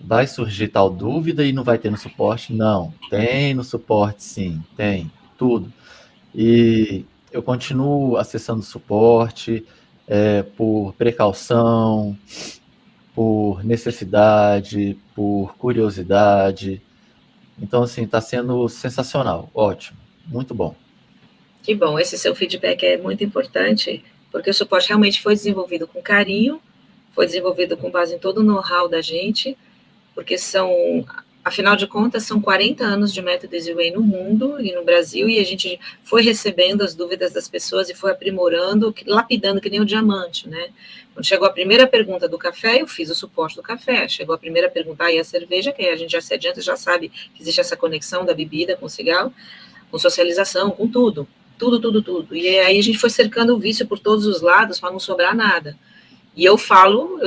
Speaker 2: vai surgir tal dúvida e não vai ter no suporte? Não, tem no suporte sim, tem, tudo. E eu continuo acessando o suporte por precaução, por necessidade, por curiosidade. Então, assim, está sendo sensacional, ótimo, muito bom.
Speaker 1: Que bom, esse seu feedback é muito importante, porque o suporte realmente foi desenvolvido com carinho, foi desenvolvido com base em todo o know-how da gente, porque afinal de contas, são 40 anos de método EasyWay no mundo e no Brasil, e a gente foi recebendo as dúvidas das pessoas e foi aprimorando, lapidando que nem o diamante, né? Quando chegou a primeira pergunta do café, eu fiz o suporte do café. Chegou a primeira pergunta, e a cerveja, que a gente já se adianta, já sabe que existe essa conexão da bebida com o cigarro, com socialização, com tudo. Tudo, tudo, tudo. E aí a gente foi cercando o vício por todos os lados para não sobrar nada. E eu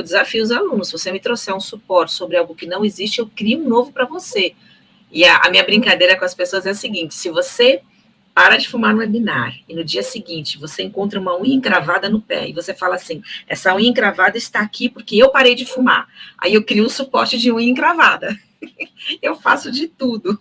Speaker 1: desafio os alunos, se você me trouxer um suporte sobre algo que não existe, eu crio um novo para você. E a minha brincadeira com as pessoas é a seguinte, se você para de fumar no webinar e no dia seguinte você encontra uma unha encravada no pé e você fala assim, essa unha encravada está aqui porque eu parei de fumar. Aí eu crio um suporte de unha encravada. Eu faço de tudo,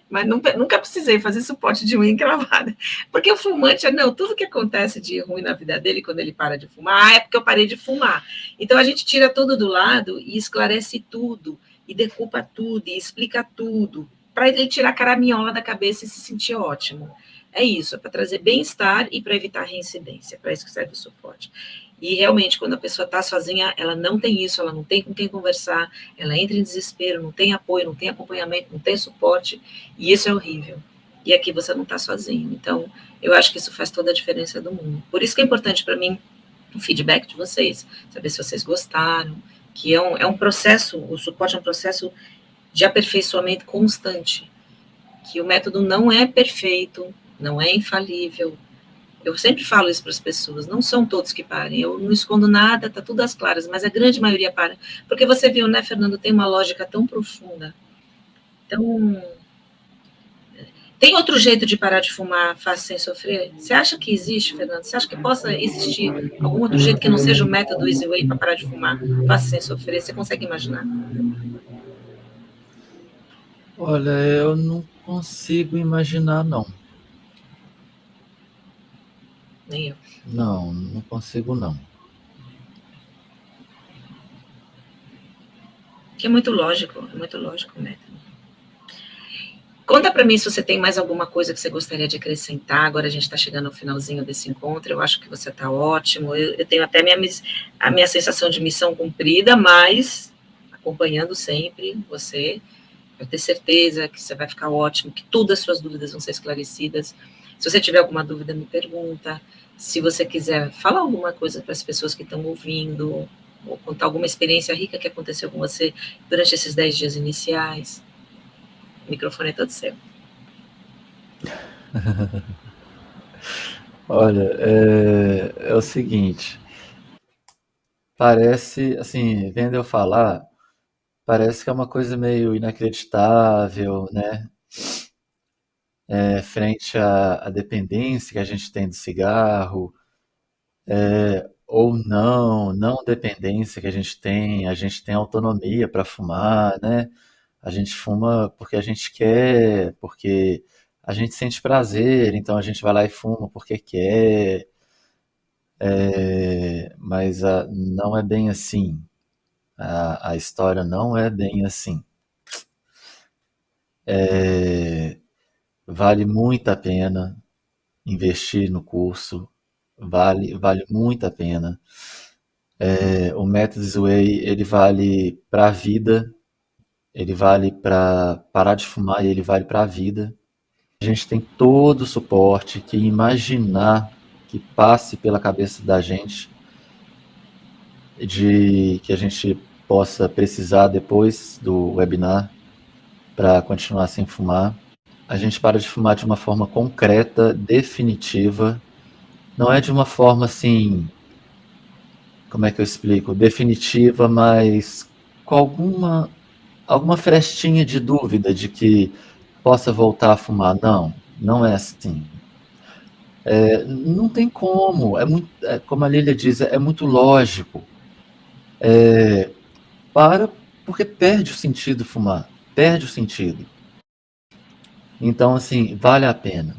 Speaker 1: mas nunca precisei fazer suporte de unha encravada. Porque o fumante, não, tudo que acontece de ruim na vida dele quando ele para de fumar, é porque eu parei de fumar. Então a gente tira tudo do lado e esclarece tudo, e decupa tudo, e explica tudo, para ele tirar a caraminhola da cabeça e se sentir ótimo. É isso, é para trazer bem-estar e para evitar reincidência, para isso que serve o suporte. E realmente, quando a pessoa está sozinha, ela não tem isso, ela não tem com quem conversar, ela entra em desespero, não tem apoio, não tem acompanhamento, não tem suporte, e isso é horrível. E aqui você não está sozinho. Então, eu acho que isso faz toda a diferença do mundo. Por isso que é importante para mim o feedback de vocês, saber se vocês gostaram, que é um processo, o suporte é um processo de aperfeiçoamento constante, que o método não é perfeito, não é infalível. Eu sempre falo isso para as pessoas, não são todos que parem, eu não escondo nada, tá tudo às claras, mas a grande maioria para. Porque você viu, né, Fernando, tem uma lógica tão profunda. Então, tem outro jeito de parar de fumar fácil sem sofrer? Você acha que existe, Fernando? Você acha que possa existir algum outro jeito que não seja o método Easy Way para parar de fumar fácil sem sofrer? Você consegue imaginar?
Speaker 2: Olha, eu não consigo imaginar, não.
Speaker 1: Nem eu.
Speaker 2: Não, não consigo, não.
Speaker 1: Que é muito lógico o método. Conta para mim se você tem mais alguma coisa que você gostaria de acrescentar. Agora a gente está chegando ao finalzinho desse encontro. Eu acho que você está ótimo. Eu tenho até a minha sensação de missão cumprida, mas acompanhando sempre você, eu ter certeza que você vai ficar ótimo, que todas as suas dúvidas vão ser esclarecidas. Se você tiver alguma dúvida, me pergunta. Se você quiser falar alguma coisa para as pessoas que estão ouvindo, ou contar alguma experiência rica que aconteceu com você durante esses 10 dias iniciais, o microfone é todo seu.
Speaker 2: Olha, é o seguinte, parece, assim, vendo eu falar, parece que é uma coisa meio inacreditável, né? Frente à dependência que a gente tem do cigarro, ou não dependência que a gente tem autonomia para fumar, né? A gente fuma porque a gente quer, porque a gente sente prazer, então a gente vai lá e fuma porque quer, mas não é bem assim. A história não é bem assim. Vale muito a pena investir no curso, vale muito a pena. O método Zway, ele vale para a vida, ele vale para parar de fumar e ele vale para a vida. A gente tem todo o suporte que imaginar que passe pela cabeça da gente, de que a gente possa precisar depois do webinar para continuar sem fumar. A gente para de fumar de uma forma concreta, definitiva. Não é de uma forma assim, como é que eu explico? Definitiva, mas com alguma frestinha de dúvida de que possa voltar a fumar. Não, não é assim. Não tem como. Como a Lília diz, é muito lógico. Para, porque perde o sentido fumar, perde o sentido. Então, assim, vale a pena.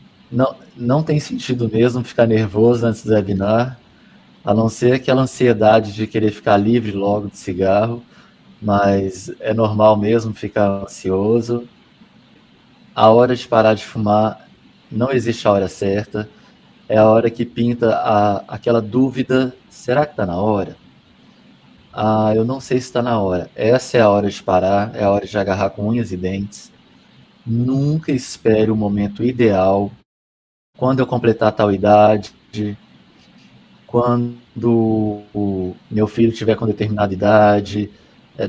Speaker 2: Não tem sentido mesmo ficar nervoso antes do webinar, a não ser aquela ansiedade de querer ficar livre logo de cigarro, mas é normal mesmo ficar ansioso. A hora de parar de fumar, não existe a hora certa, é a hora que pinta aquela dúvida, será que está na hora? Eu não sei se está na hora. Essa é a hora de parar, é a hora de agarrar com unhas e dentes. Nunca espere o momento ideal, quando eu completar tal idade, quando o meu filho tiver com determinada idade.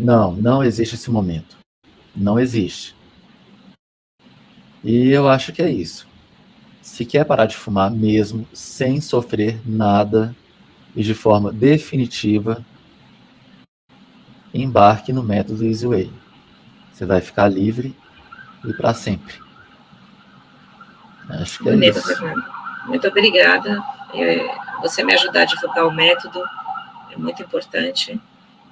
Speaker 2: Não existe esse momento. Não existe. E eu acho que é isso. Se quer parar de fumar mesmo, sem sofrer nada e de forma definitiva, embarque no método Easy Way. Você vai ficar livre e para sempre. Acho que
Speaker 1: Bonito,
Speaker 2: é isso.
Speaker 1: Fernando. Muito obrigada. Você me ajudar a divulgar o método é muito importante.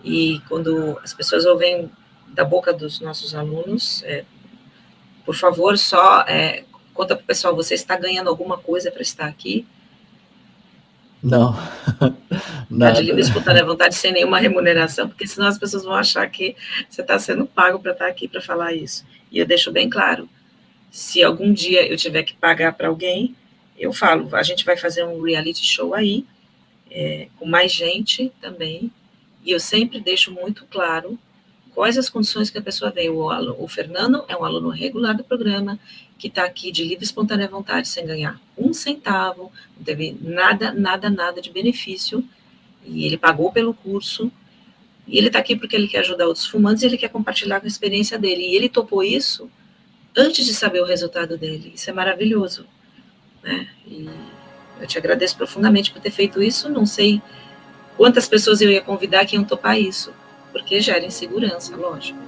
Speaker 1: E quando as pessoas ouvem da boca dos nossos alunos, por favor, só conta para o pessoal, você está ganhando alguma coisa para estar aqui?
Speaker 2: Não,
Speaker 1: Está de
Speaker 2: nada.
Speaker 1: livre e espontânea vontade, sem nenhuma remuneração, porque senão as pessoas vão achar que você está sendo pago para estar aqui para falar isso. E eu deixo bem claro, se algum dia eu tiver que pagar para alguém, eu falo, a gente vai fazer um reality show aí, com mais gente também, e eu sempre deixo muito claro quais as condições que a pessoa vem. O Fernando é um aluno regular do programa, que está aqui de livre e espontânea vontade, sem ganhar um centavo, não teve nada de benefício, e ele pagou pelo curso, e ele está aqui porque ele quer ajudar outros fumantes, e ele quer compartilhar com a experiência dele, e ele topou isso antes de saber o resultado dele. Isso é maravilhoso, né? E eu te agradeço profundamente por ter feito isso. Não sei quantas pessoas eu ia convidar que iam topar isso, porque gera insegurança, lógico.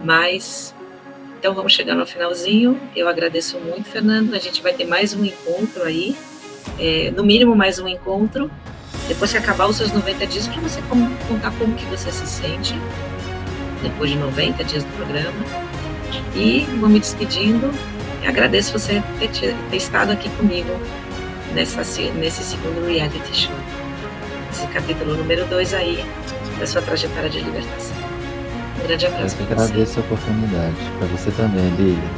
Speaker 1: Mas, então vamos chegar no finalzinho. Eu agradeço muito, Fernando. A gente vai ter mais um encontro aí, no mínimo mais um encontro, depois que acabar os seus 90 dias, para você contar como que você se sente depois de 90 dias do programa. E vou me despedindo. Agradeço você ter estado aqui comigo nesse segundo reality show. Esse capítulo número 2 aí da sua trajetória de libertação. Um grande abraço.
Speaker 2: Eu que agradeço a oportunidade. Para você também, Lívia.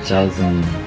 Speaker 2: Tchauzinho.